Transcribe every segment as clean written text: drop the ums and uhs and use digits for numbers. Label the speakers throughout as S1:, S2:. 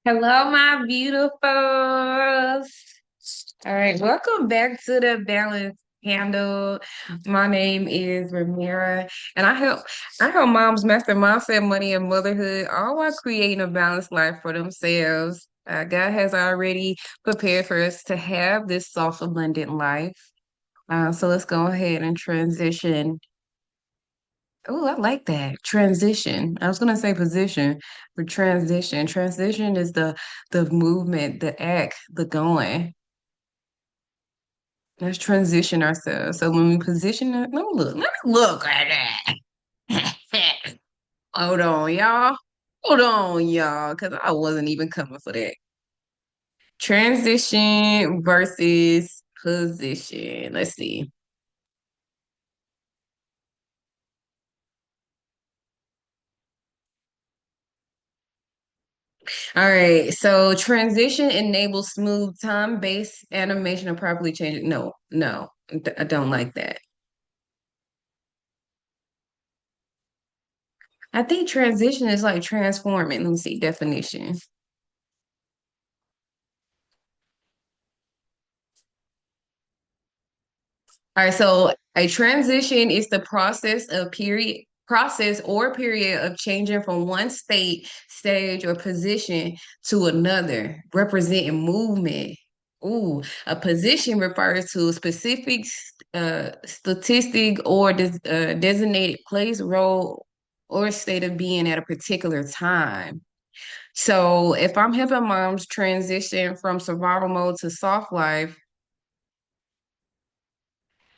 S1: Hello, my beautifuls. All right, welcome back to the Balance Handle. My name is Ramira, and I help moms master mindset, money, and motherhood, all while creating a balanced life for themselves. God has already prepared for us to have this soft, abundant life. So let's go ahead and transition. Oh, I like that. Transition. I was gonna say position, but transition. Transition is the movement, the act, the going. Let's transition ourselves. So when we position it, let me look at that. Hold on, y'all. Hold on, y'all, because I wasn't even coming for that. Transition versus position. Let's see. All right. So transition enables smooth time-based animation and properly change it. No, no, I don't like that. I think transition is like transforming. Let me see definition. All right. So a transition is the process or period of changing from one state, stage, or position to another, representing movement. Ooh, a position refers to a specific statistic or designated place, role, or state of being at a particular time. So if I'm helping moms transition from survival mode to soft life,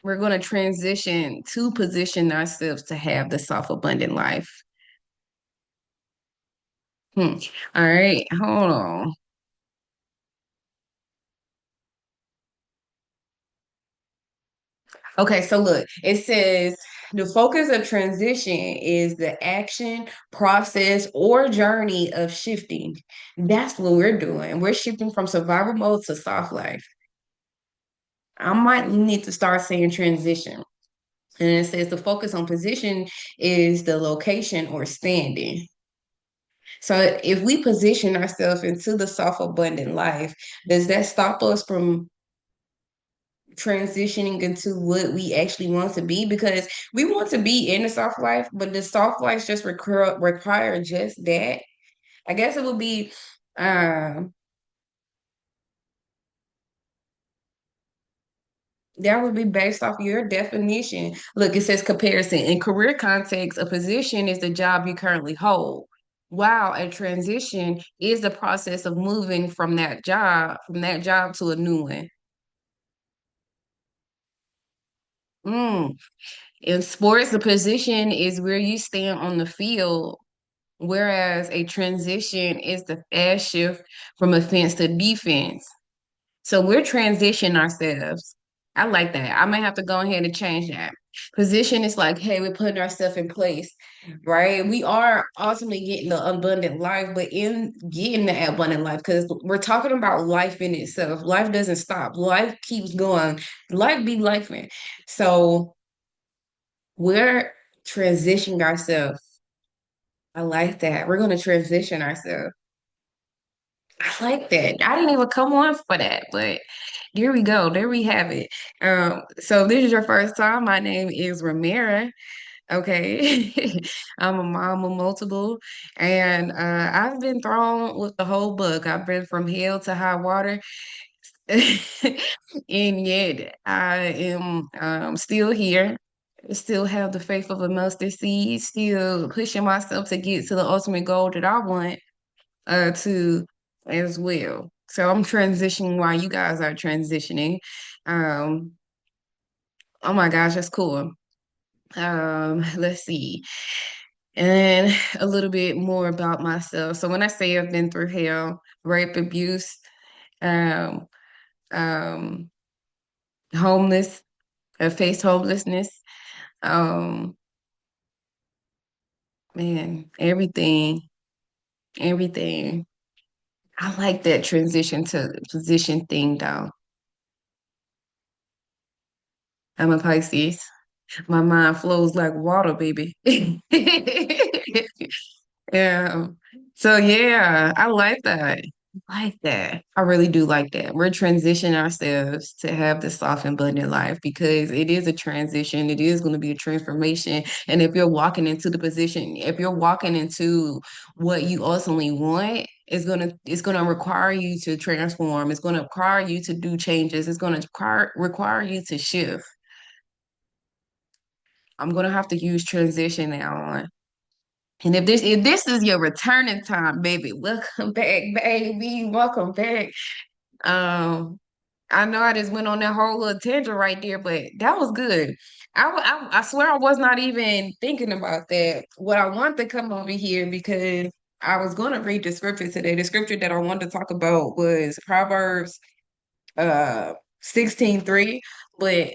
S1: we're going to transition to position ourselves to have the soft, abundant life. Hmm. All right, hold on. Okay, so look, it says the focus of transition is the action, process, or journey of shifting. That's what we're doing. We're shifting from survival mode to soft life. I might need to start saying transition. And it says the focus on position is the location or standing. So if we position ourselves into the soft, abundant life, does that stop us from transitioning into what we actually want to be? Because we want to be in the soft life, but the soft life just require just that. I guess it would be um that would be based off your definition. Look, it says comparison. In career context, a position is the job you currently hold. While a transition is the process of moving from that job to a new one. Mm. In sports, the position is where you stand on the field, whereas a transition is the fast shift from offense to defense. So we're transitioning ourselves. I like that. I might have to go ahead and change that. Position is like, hey, we're putting ourselves in place, right? We are ultimately getting the abundant life, but in getting the abundant life, because we're talking about life in itself. Life doesn't stop. Life keeps going. Life be life, man. So we're transitioning ourselves. I like that. We're going to transition ourselves. I like that. I didn't even come on for that, but there we go. There we have it. So if this is your first time, my name is Ramira. Okay. I'm a mom of multiple, and I've been thrown with the whole book. I've been from hell to high water, and yet I am still here. Still have the faith of a mustard seed, still pushing myself to get to the ultimate goal that I want to as well. So I'm transitioning while you guys are transitioning. Um, oh my gosh, that's cool. Let's see. And a little bit more about myself. So when I say I've been through hell, rape, abuse, um, um, homeless, faced homelessness, um, man, everything. I like that transition to position thing though. I'm a Pisces. My mind flows like water, baby. Yeah. So yeah, I like that. Like that. I really do like that. We're transitioning ourselves to have the soft and abundant life because it is a transition. It is going to be a transformation. And if you're walking into the position, if you're walking into what you ultimately want, it's gonna require you to transform. It's gonna require you to do changes. It's gonna require you to shift. I'm gonna have to use transition now on. And if this is your returning time, baby, welcome back, baby. Welcome back. Um, I know I just went on that whole little tangent right there, but that was good. I swear I was not even thinking about that. What I wanted to come over here because I was going to read the scripture today. The scripture that I wanted to talk about was Proverbs 16:3, but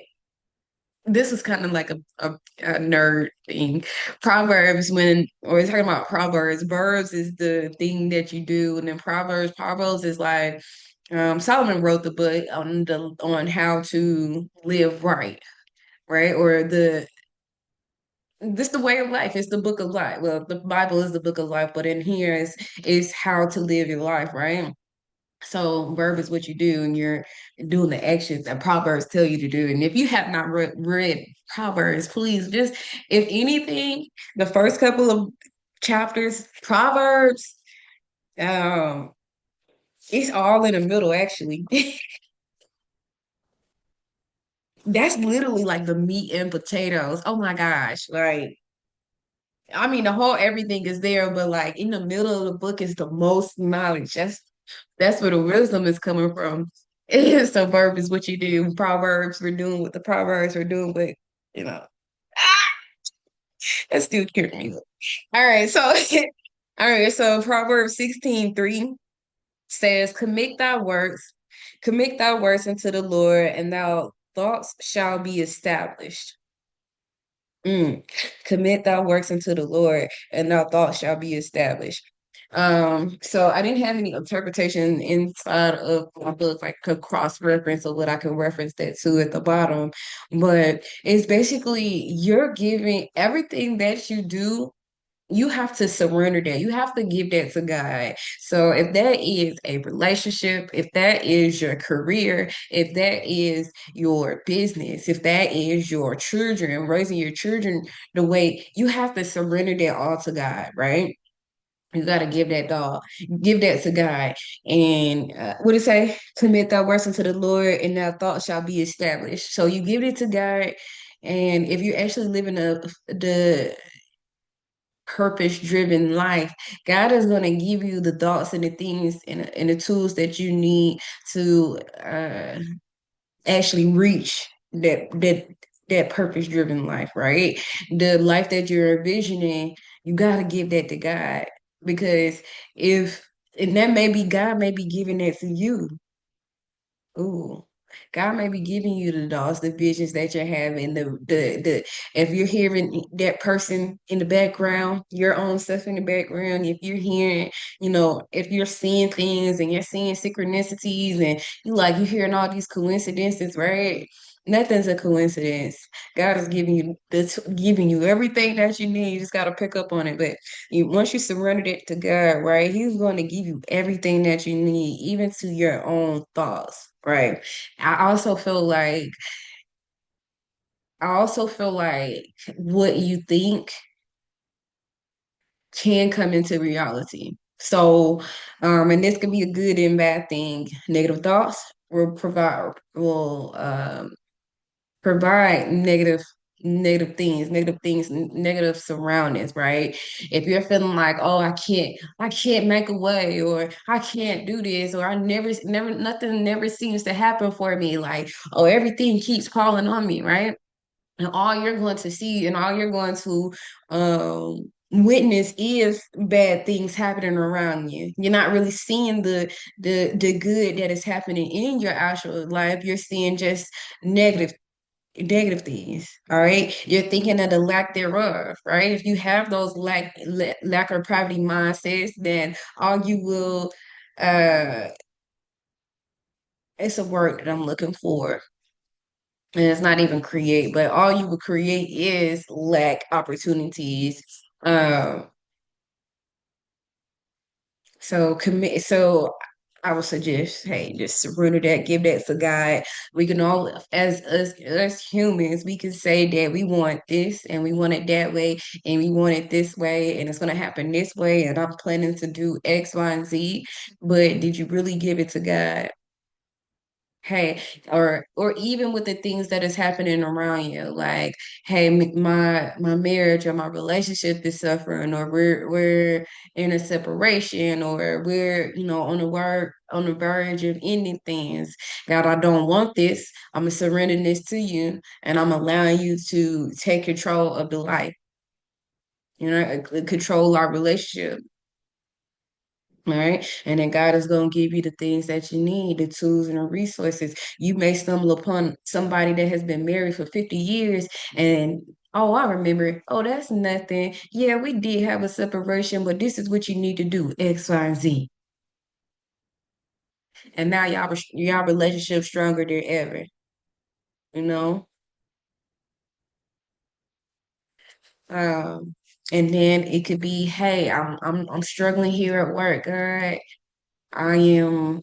S1: this is kind of like a nerd thing. Proverbs, when or we're talking about Proverbs, verbs is the thing that you do, and then Proverbs is like Solomon wrote the book on how to live right, right? Or this the way of life. It's the book of life. Well, the Bible is the book of life, but in here is how to live your life, right? So verb is what you do, and you're doing the actions that Proverbs tell you to do. And if you have not read Proverbs, please just, if anything, the first couple of chapters, Proverbs, um, it's all in the middle, actually. That's literally like the meat and potatoes. Oh my gosh. Like, I mean, the whole everything is there, but like in the middle of the book is the most knowledge. That's where the wisdom is coming from. So verb is what you do. Proverbs, we're doing what the Proverbs are doing, but you know, that still cute me. All right, so all right, so Proverbs 16:3 says, commit thy works unto the Lord, and thy thoughts shall be established. Mm. Commit thy works unto the Lord, and thy thoughts shall be established. So I didn't have any interpretation inside of my book, like a cross reference or what I can reference that to at the bottom. But it's basically you're giving everything that you do, you have to surrender that. You have to give that to God. So if that is a relationship, if that is your career, if that is your business, if that is your children, raising your children the way you have to surrender that all to God, right? You got to give that to God. And what it say? Commit thy works unto the Lord, and thy thoughts shall be established. So you give it to God, and if you're actually living the purpose driven life, God is going to give you the thoughts and the things and the tools that you need to actually reach that purpose driven life, right? The life that you're envisioning, you got to give that to God because if and that may be God may be giving that to you. Ooh, God may be giving you the thoughts, the visions that you're having, the if you're hearing that person in the background, your own stuff in the background, if you're hearing, if you're seeing things and you're seeing synchronicities and you're hearing all these coincidences, right? Nothing's a coincidence. God is giving you everything that you need. You just got to pick up on it. But once you surrender it to God, right, He's going to give you everything that you need, even to your own thoughts, right? I also feel like I also feel like what you think can come into reality. So, and this could be a good and bad thing. Negative thoughts will provide negative surroundings, right? If you're feeling like, oh, I can't make a way, or I can't do this, or I nothing never seems to happen for me, like, oh, everything keeps falling on me, right? And all you're going to see and all you're going to witness is bad things happening around you. You're not really seeing the good that is happening in your actual life. You're seeing just negative things. All right, you're thinking of the lack thereof, right? If you have those lack or poverty mindsets, then all you will it's a word that I'm looking for, and it's not even create, but all you will create is lack opportunities. um so commit so I would suggest, hey, just surrender that, give that to God. We can all, as us humans, we can say that we want this and we want it that way and we want it this way and it's gonna happen this way and I'm planning to do X, Y, and Z. But did you really give it to God? Hey, or even with the things that is happening around you, like, hey, my marriage or my relationship is suffering, or we're in a separation, or we're on the verge of ending things. God, I don't want this. I'm gonna surrender this to you, and I'm allowing you to take control of the life. Control our relationship. All right. And then God is going to give you the things that you need, the tools and the resources. You may stumble upon somebody that has been married for 50 years and, oh, I remember, oh, that's nothing. Yeah, we did have a separation, but this is what you need to do, X, Y, and Z. And now y'all relationship stronger than ever, you know? Um, and then it could be, hey, I'm struggling here at work. All right. I am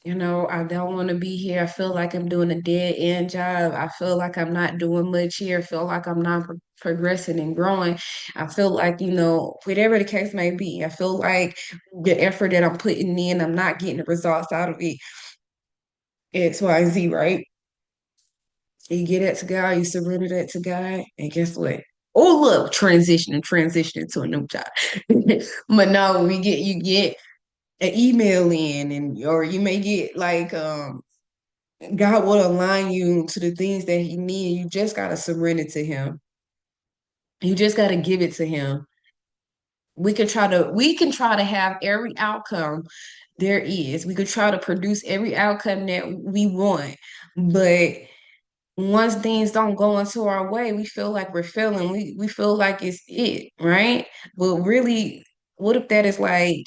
S1: I don't want to be here. I feel like I'm doing a dead end job. I feel like I'm not doing much here. I feel like I'm not progressing and growing. I feel like, whatever the case may be, I feel like the effort that I'm putting in, I'm not getting the results out of it. X, Y, Z, right? You get it to God, you surrender that to God, and guess what? Oh, look, transitioning to a new job. But no, you get an email in, and or you may get like God will align you to the things that He needs. You just gotta surrender to Him. You just gotta give it to Him. We can try to have every outcome there is. We could try to produce every outcome that we want, but once things don't go into our way, we feel like we're failing. We feel like it's it, right? But really, what if that is like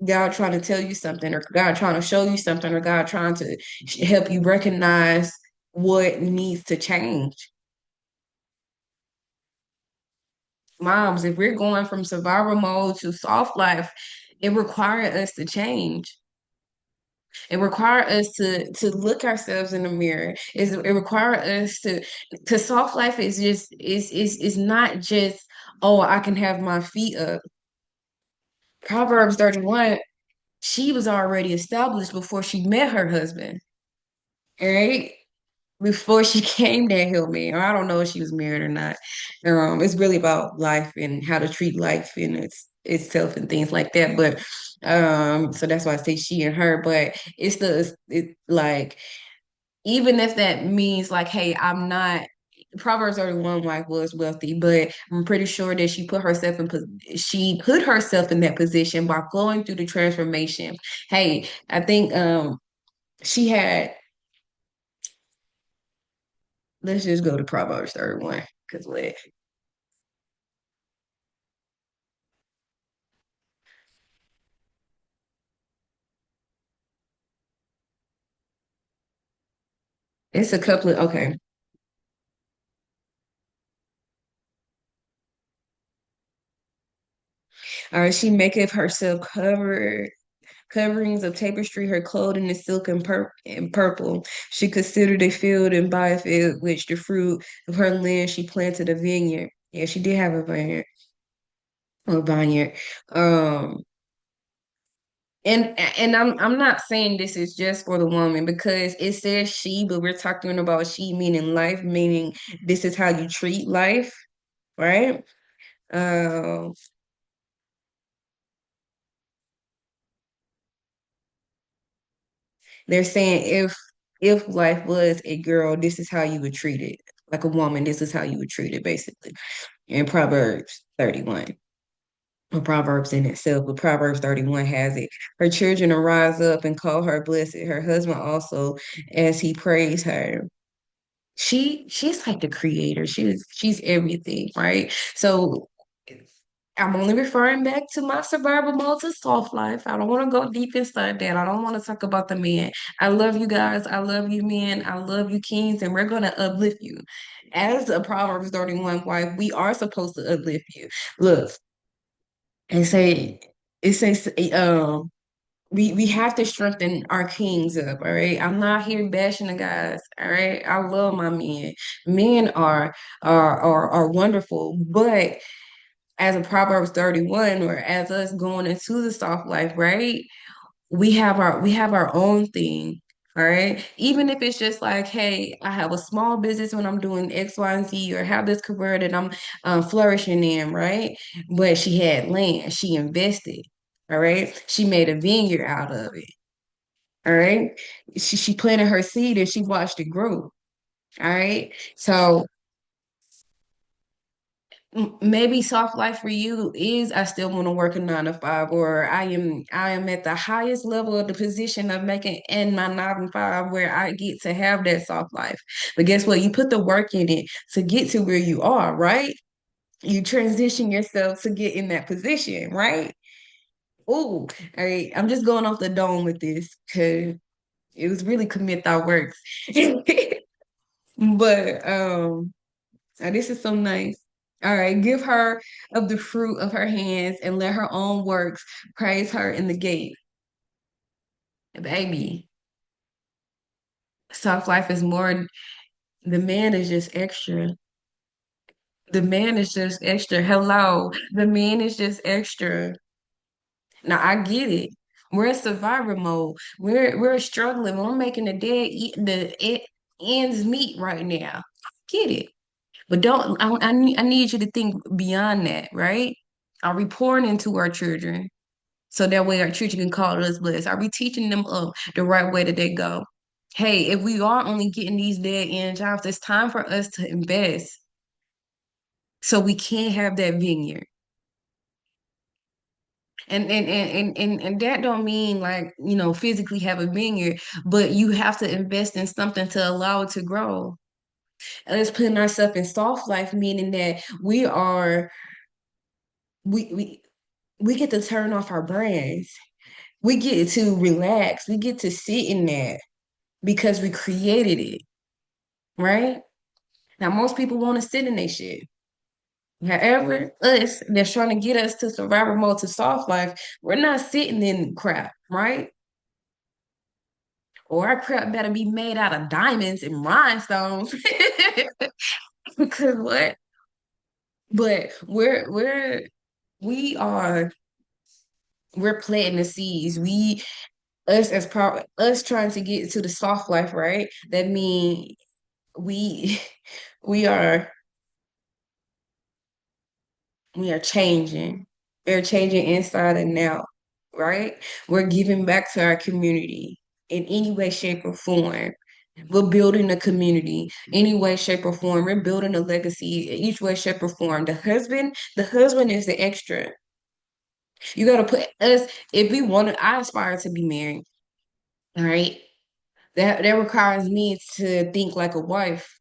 S1: God trying to tell you something, or God trying to show you something, or God trying to help you recognize what needs to change? Moms, if we're going from survival mode to soft life, it requires us to change. It requires us to look ourselves in the mirror. It requires us to soft life is just is not just, oh, I can have my feet up. Proverbs 31, she was already established before she met her husband, right? Before she came that hill man. Or I don't know if she was married or not. It's really about life and how to treat life and itself and things like that. But so that's why I say she and her. But it like, even if that means like, hey, I'm not. Proverbs 31 wife was wealthy, but I'm pretty sure that she put herself in that position by going through the transformation. Hey, I think she had. Let's just go to Proverbs 31 because it's a couple of okay. All right, she maketh herself coverings of tapestry, her clothing is silk and purple. She considered a field and buyeth it, which the fruit of her land she planted a vineyard. Yeah, she did have a vineyard. Um, and I'm not saying this is just for the woman because it says she, but we're talking about she meaning life, meaning this is how you treat life, right? Um, they're saying if life was a girl, this is how you would treat it. Like a woman, this is how you would treat it, basically. In Proverbs 31. Or Proverbs in itself, but Proverbs 31 has it. Her children arise up and call her blessed. Her husband also, as he praise her. She's like the creator. She's everything, right? So I'm only referring back to my survival mode to soft life. I don't want to go deep inside that. I don't want to talk about the men. I love you guys. I love you men. I love you kings, and we're gonna uplift you. As a Proverbs 31 wife, we are supposed to uplift you. Look, and say it says we have to strengthen our kings up, all right? I'm not here bashing the guys, all right? I love my men. Men are wonderful, but as a Proverbs 31 or as us going into the soft life, right? We have our own thing. All right. Even if it's just like, hey, I have a small business when I'm doing X, Y, and Z, or have this career that I'm flourishing in, right? But she had land, she invested. All right. She made a vineyard out of it. All right. She planted her seed and she watched it grow. All right. So maybe soft life for you is I still want to work a 9 to 5, or I am at the highest level of the position of making in my 9 to 5 where I get to have that soft life. But guess what? You put the work in it to get to where you are, right? You transition yourself to get in that position, right? Ooh, all right. I'm just going off the dome with this because it was really commit thy works. But now, this is so nice. All right, give her of the fruit of her hands and let her own works praise her in the gate. Baby, soft life is more, the man is just extra. The man is just extra. Hello, the man is just extra. Now I get it. We're in survivor mode. We're struggling. We're making ends meet right now. Get it. But don't I need you to think beyond that, right? Are we pouring into our children so that way our children can call us blessed? Are we teaching them up the right way that they go? Hey, if we are only getting these dead end jobs, it's time for us to invest so we can have that vineyard. And that don't mean like, physically have a vineyard, but you have to invest in something to allow it to grow. And it's putting ourselves in soft life, meaning that we we get to turn off our brains. We get to relax. We get to sit in that because we created it, right? Now, most people want to sit in their shit. However, us that's trying to get us to survival mode to soft life, we're not sitting in crap, right? Or our crap better be made out of diamonds and rhinestones. Because what? But we are we're planting the seeds. Us trying to get to the soft life, right? That mean we we are we are changing. We're changing inside and out, right? We're giving back to our community in any way, shape, or form. We're building a community any way, shape, or form. We're building a legacy in each way, shape, or form. The husband is the extra. You gotta put us, if we want to, I aspire to be married. All right. That requires me to think like a wife.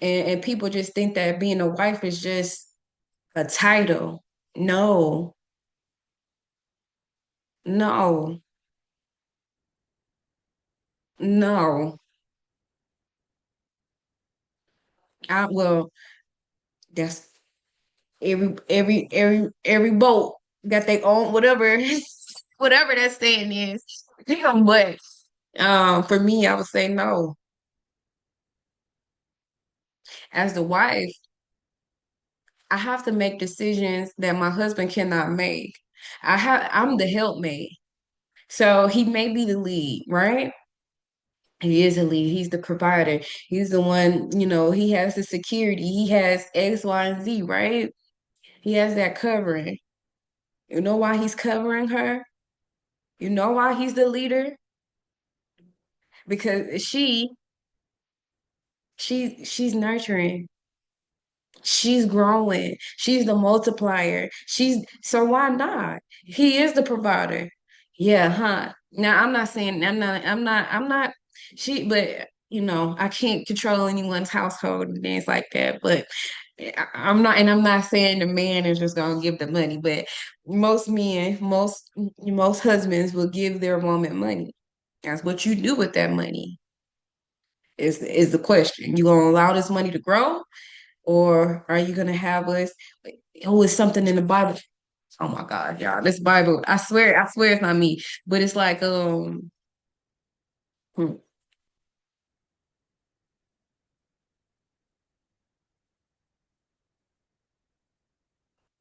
S1: And people just think that being a wife is just a title. No, no, no. Well, that's every boat got their own whatever whatever that saying is. Yeah, but for me, I would say no. As the wife, I have to make decisions that my husband cannot make. I'm the helpmate. So he may be the lead, right? He is a lead. He's the provider. He's the one, he has the security. He has X, Y, and Z, right? He has that covering. You know why he's covering her? You know why he's the leader? Because she's nurturing. She's growing. She's the multiplier. So why not? He is the provider. Yeah, huh? Now I'm not but I can't control anyone's household and things like that. But I'm not saying the man is just gonna give the money, but most men, most husbands will give their woman money. That's what you do with that money is the question. You gonna allow this money to grow? Or are you going to have us? Oh, it's something in the Bible. Oh my God, y'all. This Bible, I swear it's not me. But it's like hmm,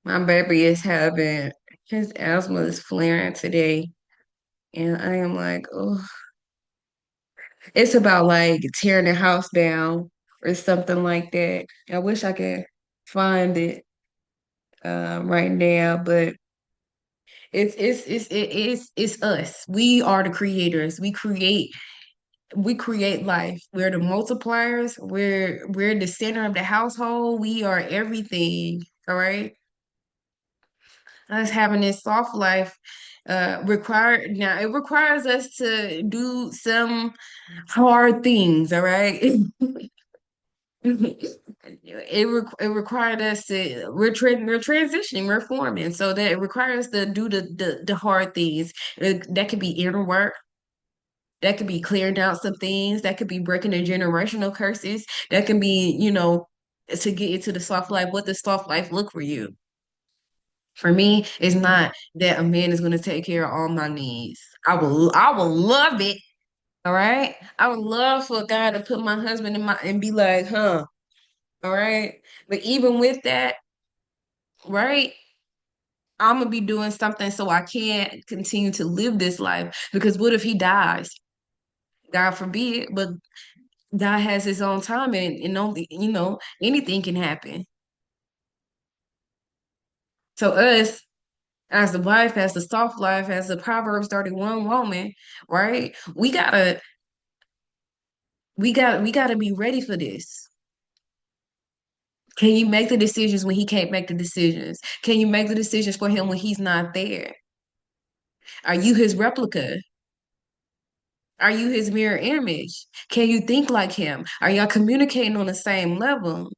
S1: my baby is having his asthma is flaring today. And I am like, oh, it's about like tearing the house down or something like that. I wish I could find it right now, but it's us. We are the creators. We create life. We're the multipliers. We're the center of the household. We are everything. All right. Us having this soft life it requires us to do some hard things, all right? It required us to we're transitioning, we're forming, so that it requires us to do the hard things. That could be inner work, that could be clearing out some things, that could be breaking the generational curses, that can be, to get into the soft life. What does soft life look for you? For me, it's not that a man is going to take care of all my needs. I will love it. All right. I would love for a guy to put my husband in my and be like, huh. All right. But even with that, right, I'm gonna be doing something so I can't continue to live this life. Because what if he dies? God forbid, but God has his own time and only, anything can happen. So us as the wife, as the soft life, as the Proverbs 31 woman, right? We gotta be ready for this. Can you make the decisions when he can't make the decisions? Can you make the decisions for him when he's not there? Are you his replica? Are you his mirror image? Can you think like him? Are y'all communicating on the same level?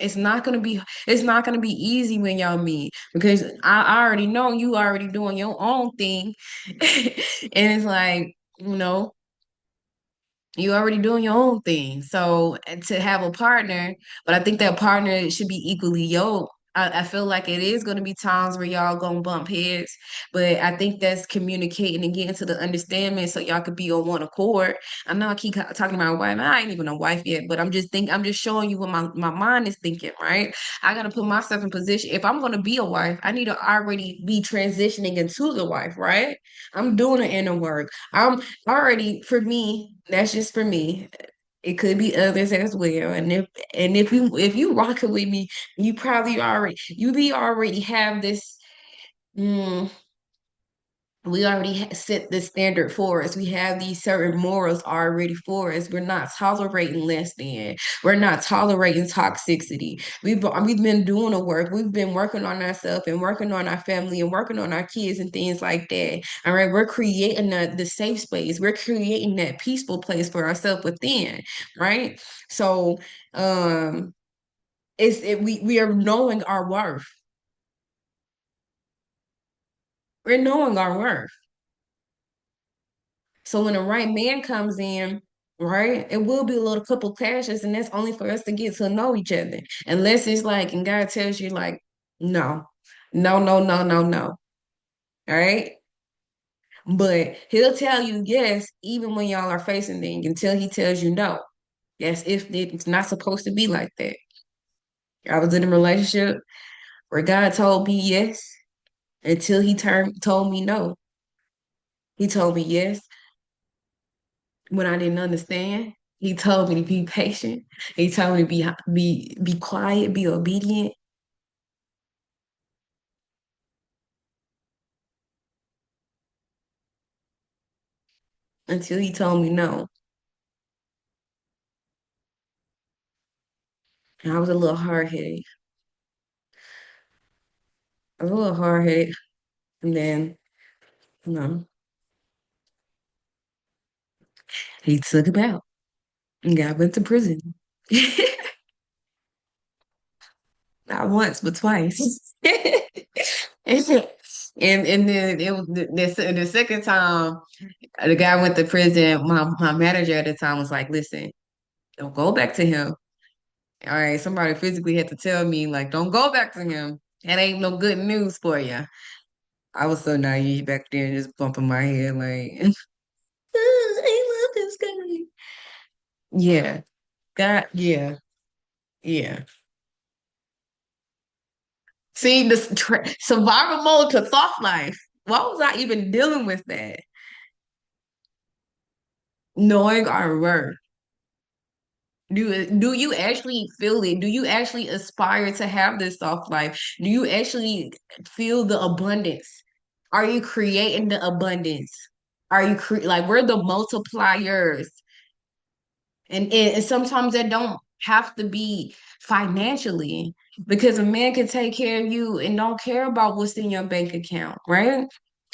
S1: It's not gonna be easy when y'all meet because I already know you already doing your own thing. And it's like, you know, you already doing your own thing. So and to have a partner, but I think that partner should be equally yoked. I feel like it is going to be times where y'all gonna bump heads, but I think that's communicating and getting to the understanding so y'all could be on one accord. I know I keep talking about wife. I ain't even a wife yet, but I'm just showing you what my mind is thinking, right? I gotta put myself in position. If I'm gonna be a wife, I need to already be transitioning into the wife, right? I'm doing the inner work. I'm already for me, that's just for me. It could be others as well. And if you rocking with me, you be already have this. mm, we already set the standard for us. We have these certain morals already for us. We're not tolerating less than. We're not tolerating toxicity. We've been doing the work. We've been working on ourselves and working on our family and working on our kids and things like that. All right, we're creating the safe space. We're creating that peaceful place for ourselves within. Right. So, we are knowing our worth. We're knowing our worth. So when the right man comes in, right, it will be a little couple clashes, and that's only for us to get to know each other. Unless it's like, and God tells you like, no, no, no, no, no, no. All right. But he'll tell you yes, even when y'all are facing things, until he tells you no. Yes, if it's not supposed to be like that. I was in a relationship where God told me yes until he told me no. He told me yes when I didn't understand. He told me to be patient. He told me to be quiet, be obedient until he told me no. And I was a little hard headed. I was a little hard headed. And then, you know, he took him out and got went to prison. Not once, but twice. And then it was the second time the guy went to prison. My manager at the time was like, "Listen, don't go back to him. All right, somebody physically had to tell me, like, don't go back to him. That ain't no good news for you. I was so naive back then, just bumping my head like, I love this guy. Yeah, God, yeah, yeah. See, this survival mode to soft life. Why was I even dealing with that? Knowing our worth. Do you actually feel it? Do you actually aspire to have this soft life? Do you actually feel the abundance? Are you creating the abundance? Are you like we're the multipliers? And sometimes that don't have to be financially because a man can take care of you and don't care about what's in your bank account, right?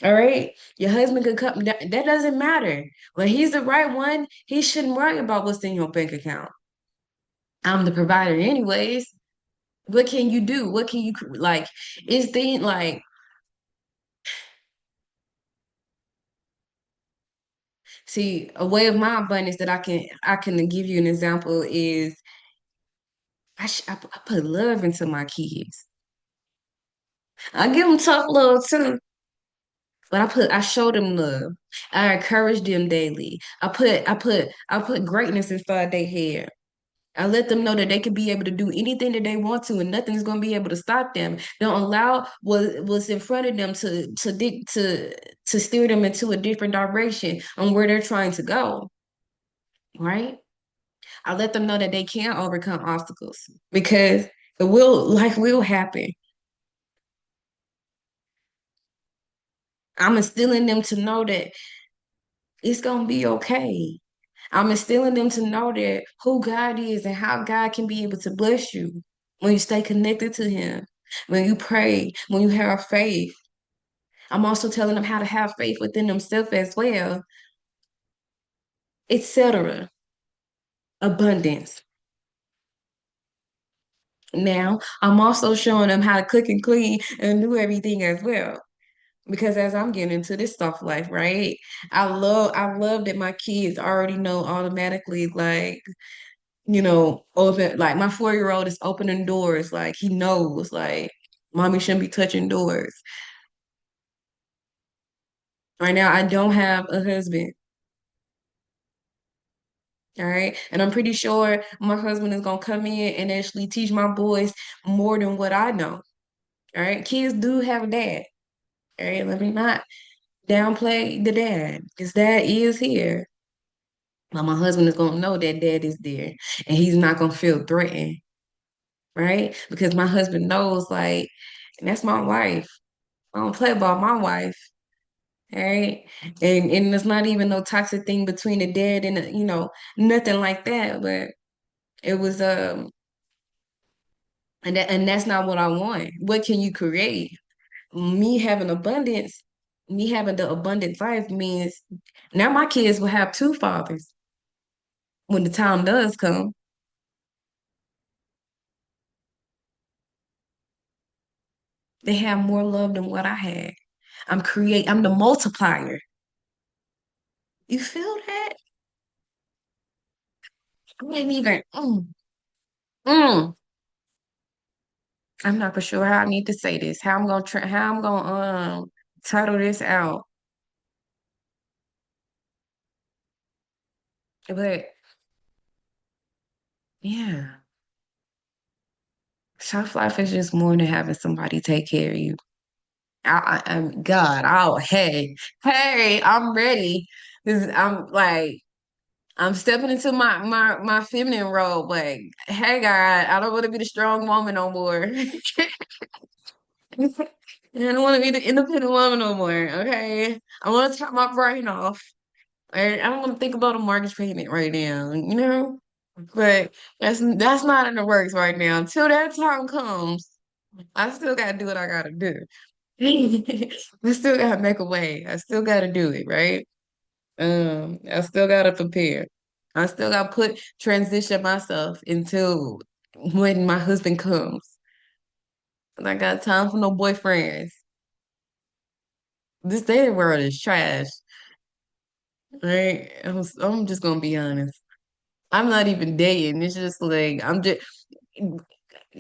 S1: All right. Your husband could come, that doesn't matter. When he's the right one, he shouldn't worry about what's in your bank account. I'm the provider anyways. What can you do? What can you like? It's the like, see, a way of my abundance that I can give you an example is I put love into my kids. I give them tough love too, but I show them love. I encourage them daily. I put greatness inside their head. I let them know that they can be able to do anything that they want to, and nothing's gonna be able to stop them. Don't allow what's in front of them to steer them into a different direction on where they're trying to go. Right? I let them know that they can overcome obstacles because life will happen. I'm instilling them to know that it's gonna be okay. I'm instilling them to know that who God is and how God can be able to bless you when you stay connected to Him, when you pray, when you have faith. I'm also telling them how to have faith within themselves as well, etc. Abundance. Now, I'm also showing them how to cook and clean and do everything as well. Because as I'm getting into this stuff life, right? I love that my kids already know automatically, like, open like my 4-year old is opening doors, like he knows, like mommy shouldn't be touching doors. Right now, I don't have a husband, all right? And I'm pretty sure my husband is gonna come in and actually teach my boys more than what I know. All right. Kids do have a dad. All right. Let me not downplay the dad, because dad is here. But my husband is gonna know that dad is there and he's not gonna feel threatened, right? Because my husband knows, like, and that's my wife. I don't play about my wife. All right. And it's not even no toxic thing between the dad and nothing like that. But it was and that's not what I want. What can you create? Me having abundance, me having the abundant life means now my kids will have two fathers when the time does come. They have more love than what I had. I'm the multiplier. You feel that? I didn't even mm. I'm not for sure how I need to say this. How I'm gonna title this out. But yeah, soft life is just more than having somebody take care of you. I'm God. Oh, hey, I'm ready. I'm like I'm stepping into my feminine role. Like, hey, God, I don't want to be the strong woman no more. I don't want to be the independent woman no more. Okay, I want to turn my brain off. I don't want to think about a mortgage payment right now. But that's not in the works right now. Until that time comes, I still gotta do what I gotta do. I still gotta make a way. I still gotta do it, right? I still gotta prepare. I still gotta transition myself until when my husband comes. And I got time for no boyfriends. This dating world is trash, right? I'm just gonna be honest. I'm not even dating. It's just like I'm just.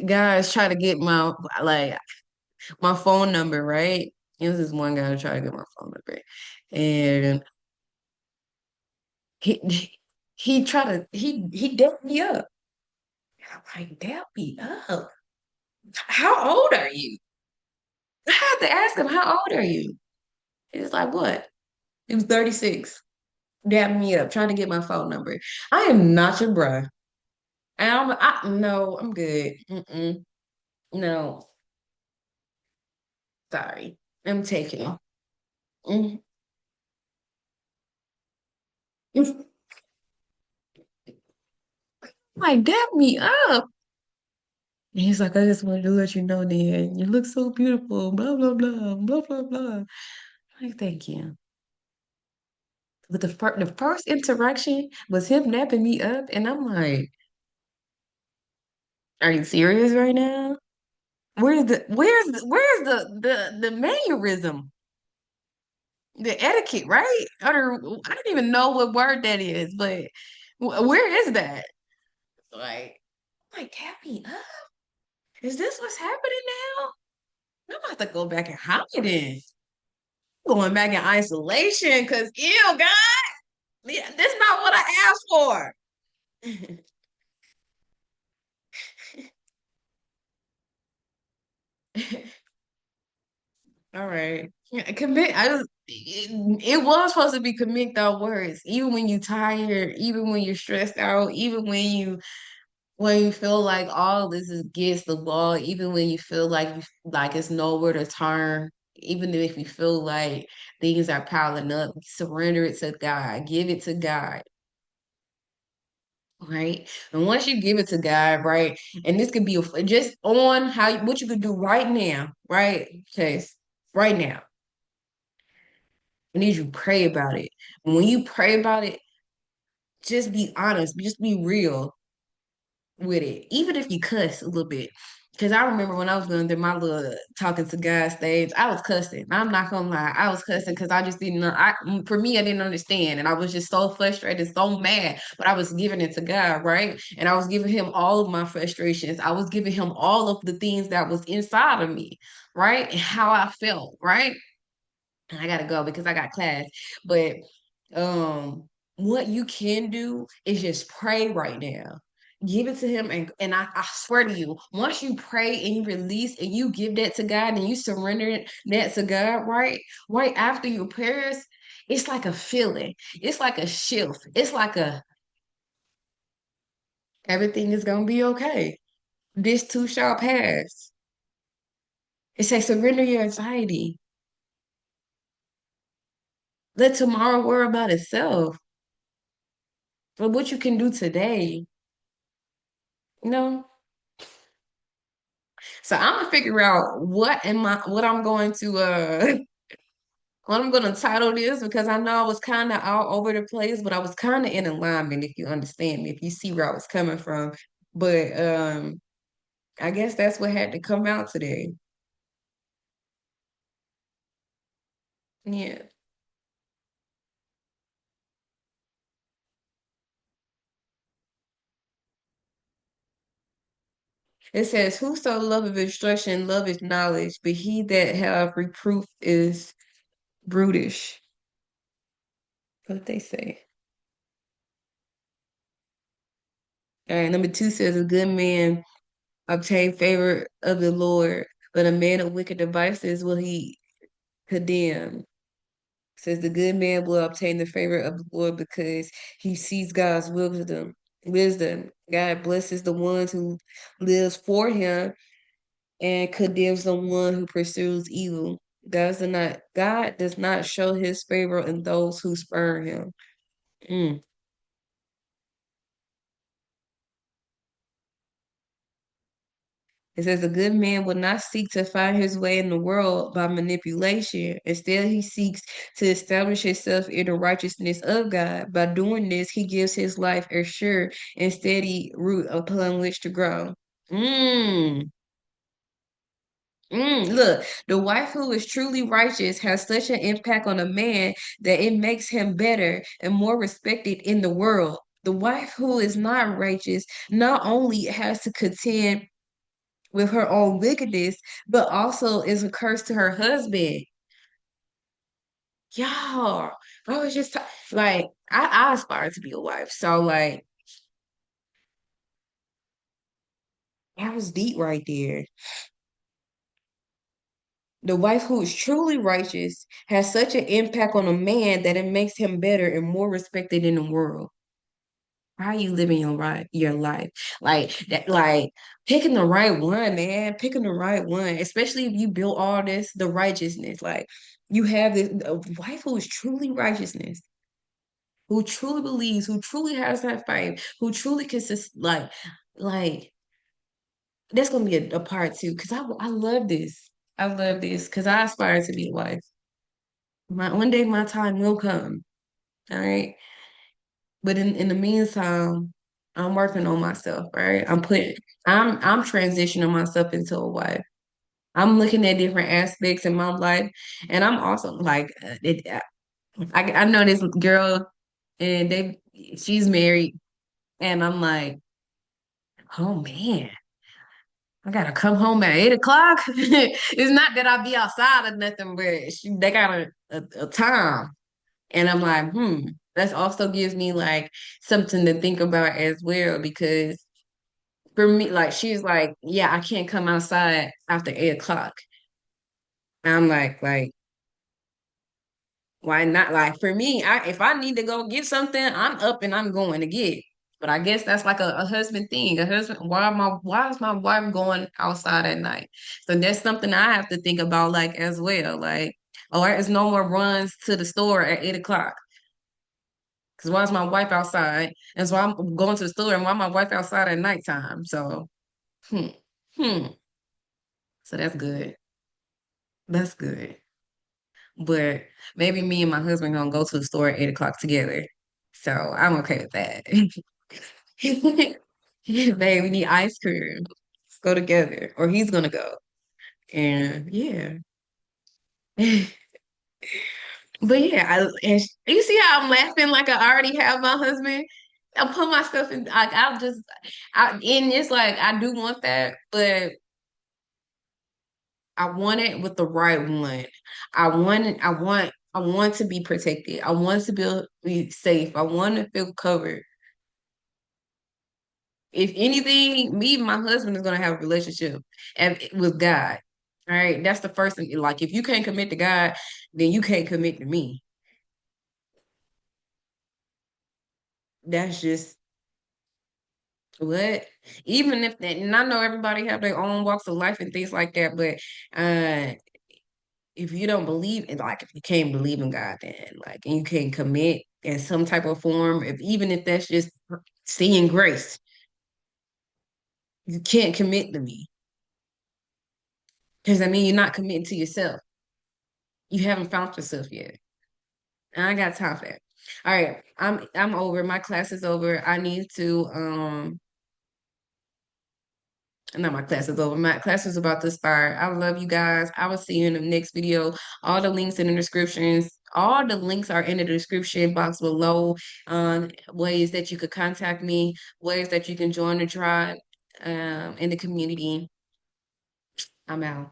S1: guys try to get like my phone number, right? It was this one guy who tried to get my phone number, and he he tried to he dapped me up. I'm like, dap me up. How old are you? I had to ask him, how old are you? He was like, what? He was 36. Dapped me up, trying to get my phone number. I am not your bruh. And no, I'm good. Mm-mm. No, sorry. I'm taking it. Mm. Like, dap me up. And he's like, I just wanted to let you know, Dan, you look so beautiful, blah, blah, blah, blah, blah, blah. Like, thank you. But the first interaction was him napping me up, and I'm like, are you serious right now? Where's the mannerism, the etiquette, right? I don't even know what word that is, but where is that? Like, tap me up. Is this what's happening now? I'm about to go back and hide in. Going back in isolation because ew, God, yeah, this is not what I asked for. All right. Yeah, commit. It was supposed to be commit thou words. Even when you tired, even when you're stressed out, even when you feel like all this is against the wall, even when you feel like like it's nowhere to turn, even if you feel like things are piling up, surrender it to God, give it to God. Right. And once you give it to God, right, and this could be just on what you could do right now, right, Chase, right now. I need you to pray about it. And when you pray about it, just be honest, just be real with it, even if you cuss a little bit. Because I remember when I was going through my little talking to God stage, I was cussing. I'm not gonna lie, I was cussing because I just didn't know. For me, I didn't understand, and I was just so frustrated, so mad. But I was giving it to God, right? And I was giving Him all of my frustrations. I was giving Him all of the things that was inside of me, right, and how I felt, right. I gotta go because I got class. But what you can do is just pray right now. Give it to him and I swear to you, once you pray and you release and you give that to God and you surrender that to God, right after your prayers, it's like a feeling. It's like a shift. It's like a everything is gonna be okay. This too shall pass. It says surrender your anxiety. Let tomorrow worry about itself. But what you can do today, you know? So I'm gonna figure out what I'm going to what I'm gonna title this because I know I was kind of all over the place, but I was kind of in alignment if you understand me, if you see where I was coming from. But I guess that's what had to come out today. Yeah. It says, whoso loveth instruction loveth knowledge, but he that have reproof is brutish. What they say. All right, number two says a good man obtain favor of the Lord, but a man of wicked devices will he condemn. Says the good man will obtain the favor of the Lord because he sees God's wisdom. Wisdom. God blesses the ones who lives for him and condemns the one who pursues evil. God does not show his favor in those who spurn him. Mm. It says a good man will not seek to find his way in the world by manipulation. Instead, he seeks to establish himself in the righteousness of God. By doing this, he gives his life a sure and steady root upon which to grow. Mm. Look, the wife who is truly righteous has such an impact on a man that it makes him better and more respected in the world. The wife who is not righteous not only has to contend with her own wickedness, but also is a curse to her husband. Y'all, I was just like, I aspire to be a wife. So like that was deep right there. The wife who is truly righteous has such an impact on a man that it makes him better and more respected in the world. How are you living your life? Like that, like picking the right one, man. Picking the right one, especially if you build all this, the righteousness. Like you have this a wife who is truly righteousness, who truly believes, who truly has that faith, who truly consists like that's gonna be a part two because I love this. I love this because I aspire to be a wife. One day my time will come. All right. But in the meantime, I'm working on myself, right? I'm transitioning myself into a wife. I'm looking at different aspects in my life, and I'm also like, I know this girl, and she's married, and I'm like, oh man, I gotta come home at 8 o'clock. It's not that I'll be outside or nothing, but they got a time. And I'm like, that also gives me like something to think about as well because for me, like she's like, yeah, I can't come outside after 8 o'clock. I'm like, why not? Like for me, if I need to go get something, I'm up and I'm going to get. But I guess that's like a husband thing. A husband, why is my wife going outside at night? So that's something I have to think about like as well. Like, oh, there's no more runs to the store at 8 o'clock. Because why is my wife outside? And so I'm going to the store and why my wife outside at nighttime? So, hmm, hmm. So that's good. That's good. But maybe me and my husband gonna go to the store at 8 o'clock together. So I'm okay with that. Babe, we need ice cream. Let's go together. Or he's gonna go. And yeah. But yeah, you see how I'm laughing like I already have my husband? I put myself in like and it's like I do want that, but I want it with the right one. I want to be protected. I want to be safe. I want to feel covered. If anything, me and my husband is gonna have a relationship with God. All right. That's the first thing. Like if you can't commit to God, then you can't commit to me. That's just what even if that and I know everybody have their own walks of life and things like that, but if you don't believe in like if you can't believe in God then like and you can't commit in some type of form, if that's just seeing grace, you can't commit to me. Because I mean you're not committing to yourself. You haven't found yourself yet. And I got time for that. All right. I'm over. My class is over. I need to no, my class is over. My class is about to start. I love you guys. I will see you in the next video. All the links in the descriptions. All the links are in the description box below. Ways that you could contact me, ways that you can join the tribe, in the community. I'm out.